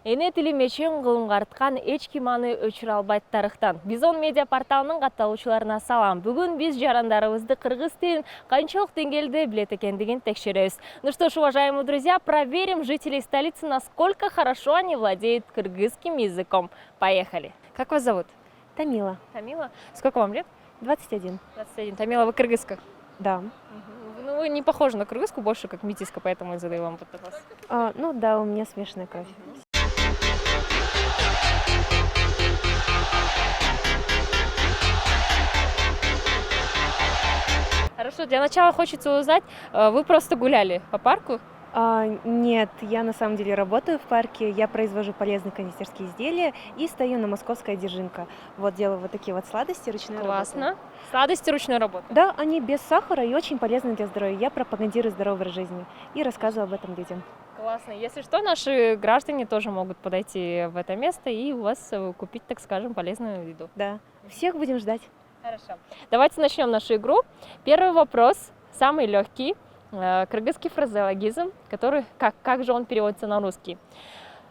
Эне тили мечен кылымгарткан эч ким аны өчүрө албайт тарыхтан. Бизон медиа порталынын катталуучуларына салам. Бүгүн биз жарандарыбызды кыргыз тилин канчалык деңгээлде билет экендигин текшеребиз. Ну что ж, уважаемые друзья, проверим жителей столицы, насколько хорошо они владеют кыргызским языком. Поехали. Как вас зовут? Тамила, Тамила. Сколько вам лет? 21. 21. Тамила, вы кыргызка? Да. Ну, вы не похожи на кыргызку, больше как метиска, поэтому я задаю вам этот вопрос. Ну да, у меня смешанная кровь. Хорошо, для начала хочется узнать, вы просто гуляли по парку? Нет, я на самом деле работаю в парке, я произвожу полезные кондитерские изделия и стою на Московской Дзержинка. Вот делаю вот такие вот сладости ручной работы. Классно. Сладости ручной работы. Да, они без сахара и очень полезны для здоровья. Я пропагандирую здоровый образ жизни и рассказываю об этом людям. Классно. Если что, наши граждане тоже могут подойти в это место и у вас купить, так скажем, полезную еду. Да, всех будем ждать. Хорошо. Давайте начнем нашу игру. Первый вопрос, самый легкий. Кыргызский фразеологизм, который, как же он переводится на русский.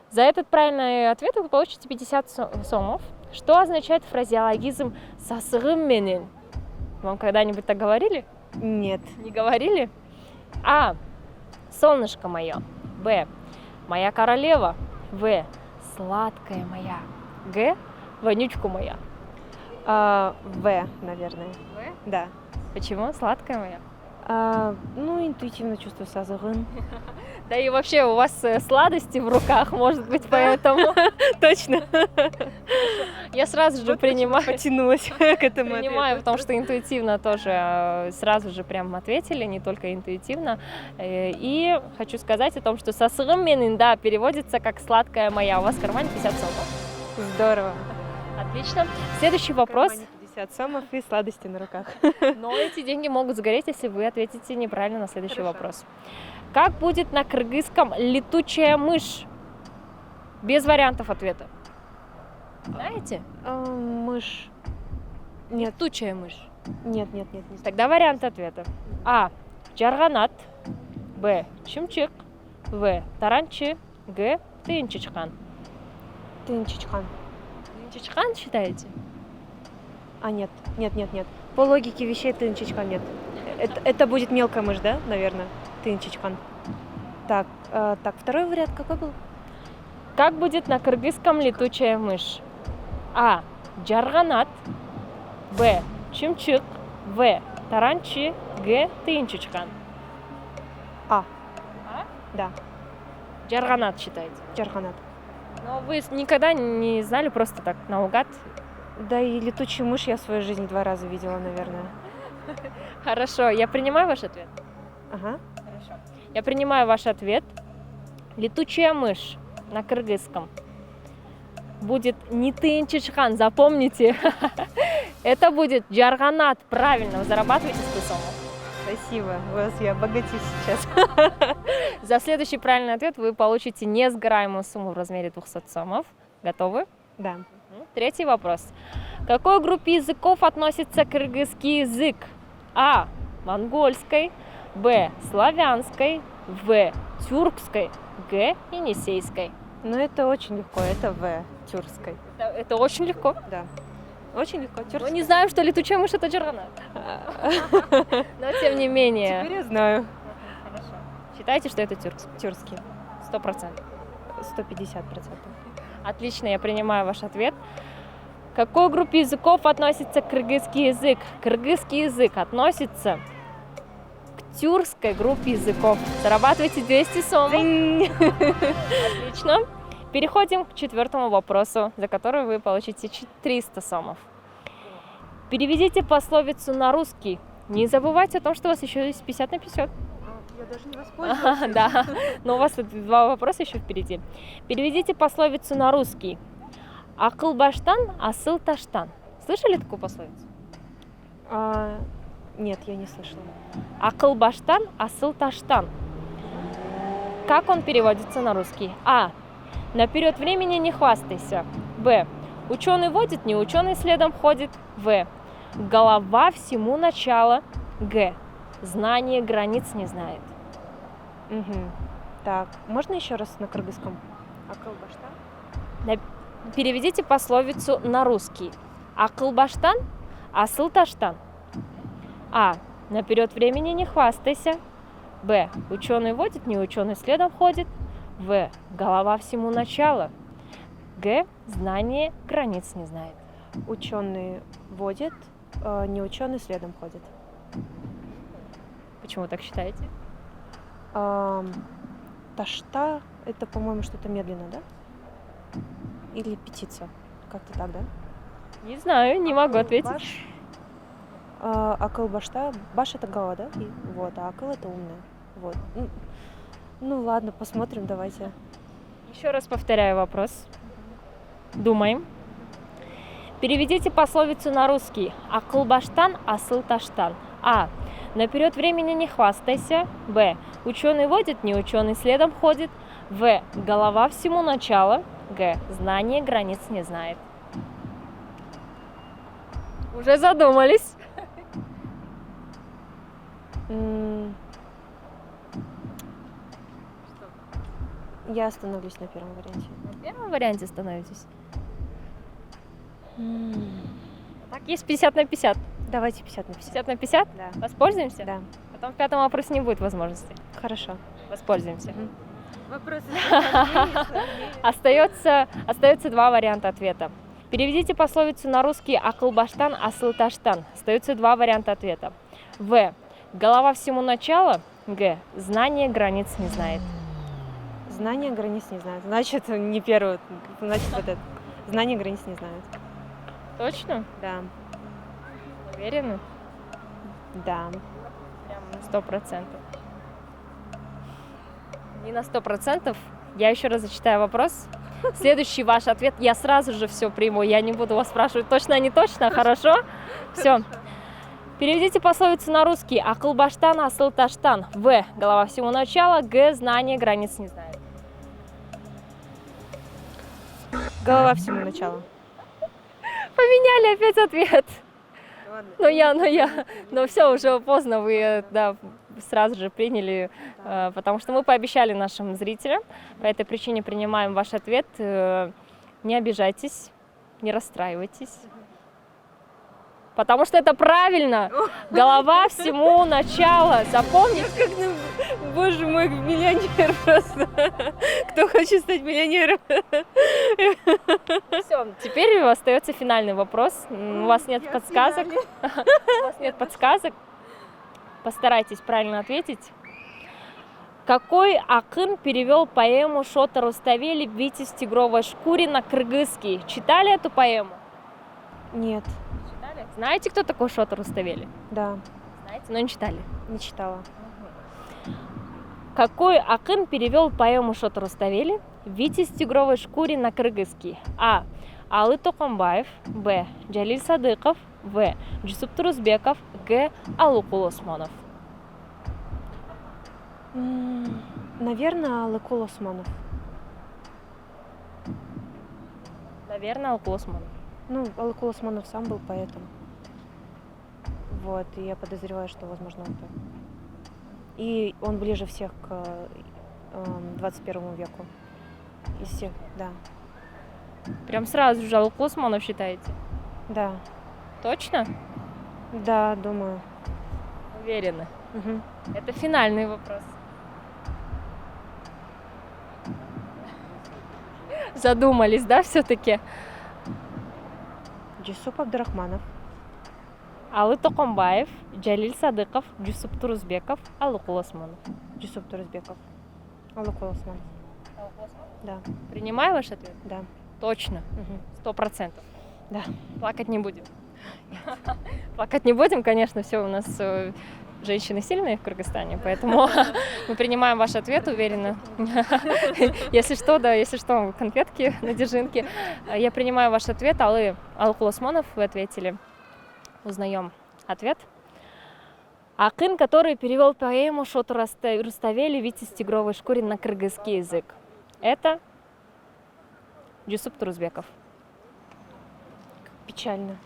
За этот правильный ответ вы получите 50 сомов. Что означает фразеологизм «сасыгым менен»? Вам когда-нибудь так говорили? Нет. Не говорили? А. Солнышко мое. Б. Моя королева. В. Сладкая моя. Г. Вонючка моя. В, наверное. В? Да. Почему? Сладкая моя. Интуитивно чувствую сазыгын. Да и вообще у вас сладости в руках, может быть, поэтому. Точно. Я сразу же принимаю. Потянулась к этому Принимаю, ответу. потому что интуитивно тоже сразу же прям ответили, не только интуитивно. И хочу сказать о том, что «сасыгым менен», да, переводится как «сладкая моя». У вас в кармане 50 сомов. Здорово. Отлично. Следующий вопрос. 50 сомов и сладости на руках. Но эти деньги могут сгореть, если вы ответите неправильно на следующий Хорошо. вопрос. Как будет на кыргызском летучая мышь? Без вариантов ответа. Знаете? Мышь. Нет, Летучая мышь. нет. Тогда варианты ответа. А. Жарганат. Б. Чымчык. В. Таранчы. Г. Тыынчычкан. Тынчичхан. Тыынчычкан считаете? Нет. По логике вещей тынчичхан нет. Это будет мелкая мышь, да, наверное? Тынчичхан. Так, второй вариант какой был? Как будет на кыргызском летучая мышь? А. Жарганат. Б. Чымчык. В. Таранчы. Г. Тыынчычкан. А. Да, Жарганат считаете? Джарханат. Но вы никогда не знали просто так, наугад? Да и летучую мышь я в своей жизни 2 раза видела, наверное. Хорошо, я принимаю ваш ответ. Ага. Хорошо. Я принимаю ваш ответ. Летучая мышь на кыргызском будет не тыынчычкан, запомните. Это будет жарганат. Правильно, вы зарабатываете 100 сомов. Спасибо, я обогатюсь сейчас. За следующий правильный ответ вы получите несгораемую сумму в размере 200 сомов. Готовы? Да. Третий вопрос. К какой группе языков относится кыргызский язык? А. Монгольской. Б. Славянской. В. Тюркской. Г. Енисейской. Но это очень легко, это В, тюркской. Это очень легко. Да. Очень легко, Мы тюркской. не знаем, что летучая мышь это джарганат. Но тем не менее. Теперь я знаю. Хорошо. Считайте, что это тюркский. Тюркский. 100%. 150%. Отлично, я принимаю ваш ответ. К какой группе языков относится кыргызский язык? Кыргызский язык относится к тюркской группе языков. Зарабатывайте 200 сомов. Отлично. Переходим к 4-му вопросу, за который вы получите 300 сомов. Переведите пословицу на русский. Не забывайте о том, что у вас еще есть 50 на 50. Я даже не воспользовалась. Да, но у вас тут 2 вопроса еще впереди. Переведите пословицу на русский. Акыл баштан, асыл таштан. Слышали такую пословицу? Нет, я не слышала. Акыл баштан, асыл таштан. Как он переводится на русский? А. Наперед времени не хвастайся. Б. Ученый водит, не ученый следом ходит. В. Голова всему начало. Г. Знание границ не знает. Угу. Так, можно еще раз на кыргызском? Акылбаштан? Переведите пословицу на русский. Акыл баштан, асыл таштан. А. Наперед времени не хвастайся. Б. Ученый водит, не ученый следом ходит. В. Голова всему начало. Г. Знание границ не знает. Ученый водит, не ученый следом ходит. Почему так считаете? Ташта — это, по-моему, что-то медленно, да? Или птица? Как-то так, да? Не знаю, не могу ответить. Баш. Акыл башта. Баш — это голова, да? Вот, а акыл — это умная. Вот. Ну ладно, посмотрим, давайте. Еще раз повторяю вопрос. Думаем. Переведите пословицу на русский. Акыл баштан, асыл таштан. А. Наперед времени не хвастайся. Б. Ученый водит, не ученый следом ходит. В. Голова всему начало. Г. Знание границ не знает. Уже задумались? Я остановлюсь на первом варианте. На первом варианте становитесь. Так, есть 50 на 50. Давайте 50 на 50. 50 на 50? Да. Воспользуемся? Да. Потом в пятом вопросе не будет возможности. Хорошо. Воспользуемся. Вопросы Остается два варианта ответа. Переведите пословицу на русский акыл баштан, асыл таштан. Остаются два варианта ответа. В. Голова всему начало. Г. Знание границ не знает. Знания границ не знают. Значит, не первый. Значит, вот это. Знания границ не знают. Точно? Да. Уверены? Да. Прям 100%. Не на 100%. Я еще раз зачитаю вопрос. Следующий ваш ответ. Я сразу же все приму. Я не буду вас спрашивать точно, не точно. Хорошо? Все. Переведите пословицу на русский. Акыл баштан, асыл таштан. В. Голова всему начала. Г. Знание границ не знает. Голова всему начало. Поменяли опять ответ. Но все, уже поздно, вы сразу же приняли, потому что мы пообещали нашим зрителям. По этой причине принимаем ваш ответ. Не обижайтесь, не расстраивайтесь. Потому что это правильно. Голова всему начало. Запомните. Боже мой, миллионер просто. Кто хочет стать миллионером? Все, теперь остается финальный вопрос. У вас нет подсказок. У вас нет подсказок. Постарайтесь правильно ответить. Какой акын перевел поэму Шота Руставели «Витязь в тигровой шкуре» на кыргызский? Читали эту поэму? Нет. Читали? Знаете, кто такой Шота Руставели? Да. Знаете, но не читали. Не читала. Какой акын перевел поэму Шота Руставели «Витязь в тигровой шкуре» на кыргызский? А. Алы Токамбаев. Б. Джалиль Садыков. В. Жусуп Турузбеков. Г. Алыкул Осмонов. Наверное, Алыкул Осмонов. Наверное, Алыкул Осмонов. Ну, Алыкул Осмонов сам был поэтом. Вот, и я подозреваю, что, возможно, он так. И он ближе всех к 21 веку. Из всех, да. Прям сразу же Алыкул Осмонов считаете? Да. Точно? Да, думаю. Уверены. Угу. Это финальный вопрос. Задумались, да, все-таки? Жусуп Абдурахманов. Алы Токамбаев, Джалиль Садыков, Жусуп Турузбеков, Алыкул Осмонов. Жусуп Турузбеков. Алыкул Осмонов. Да. Принимаю ваш ответ? Да. Точно. Угу. 100%. Да. Плакать не будем. Плакать не будем, конечно, все у нас женщины сильные в Кыргызстане, поэтому мы принимаем ваш ответ уверенно. Если что, да, если что, конфетки на держинке. Я принимаю ваш ответ. Алыкул Осмонов, вы ответили. Узнаем ответ. Акын, который перевел поэму Шота Руставели «Витязь в тигровой шкуре» на кыргызский язык. Это Жусуп Турузбеков. Печально.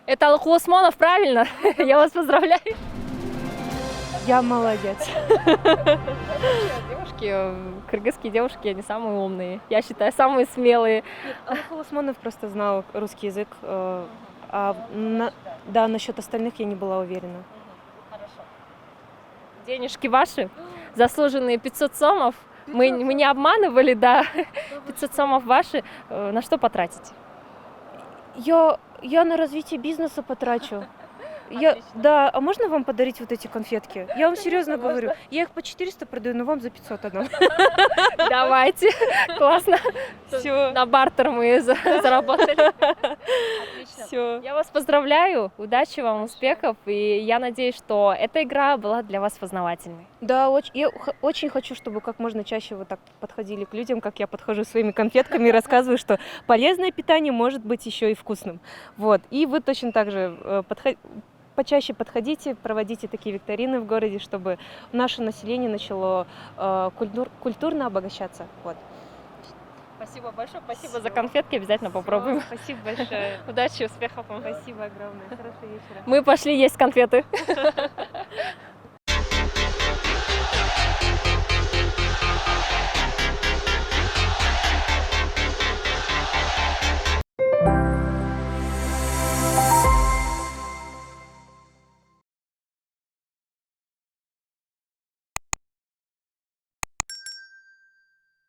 Это Алыкул Осмонов, правильно? Я вас поздравляю. Я молодец. Девушки, кыргызские девушки, они самые умные. Я считаю, самые смелые. Алахул Осмонов просто знал русский язык, да, насчет остальных я не была уверена. Денежки ваши, заслуженные 500 сомов. Мы не обманывали, да. 500 сомов ваши. На что потратите? Я на развитие бизнеса потрачу. Да, а можно вам подарить вот эти конфетки? Я вам серьезно говорю. Я их по 400 продаю, но вам за 500 отдам. Давайте. Классно. Все. На бартер мы заработали. Отлично. Все. Я вас поздравляю. Удачи вам, успехов. И я надеюсь, что эта игра была для вас познавательной. Да, я очень хочу, чтобы как можно чаще вы так подходили к людям, как я подхожу своими конфетками и рассказываю, что полезное питание может быть еще и вкусным. Вот. И вы точно так же почаще подходите, проводите такие викторины в городе, чтобы наше население начало культурно обогащаться. Вот. Спасибо большое. Спасибо за конфетки. Обязательно попробуем. Спасибо большое. Удачи, успехов вам. Спасибо огромное. Хорошего вечера. Мы пошли есть конфеты.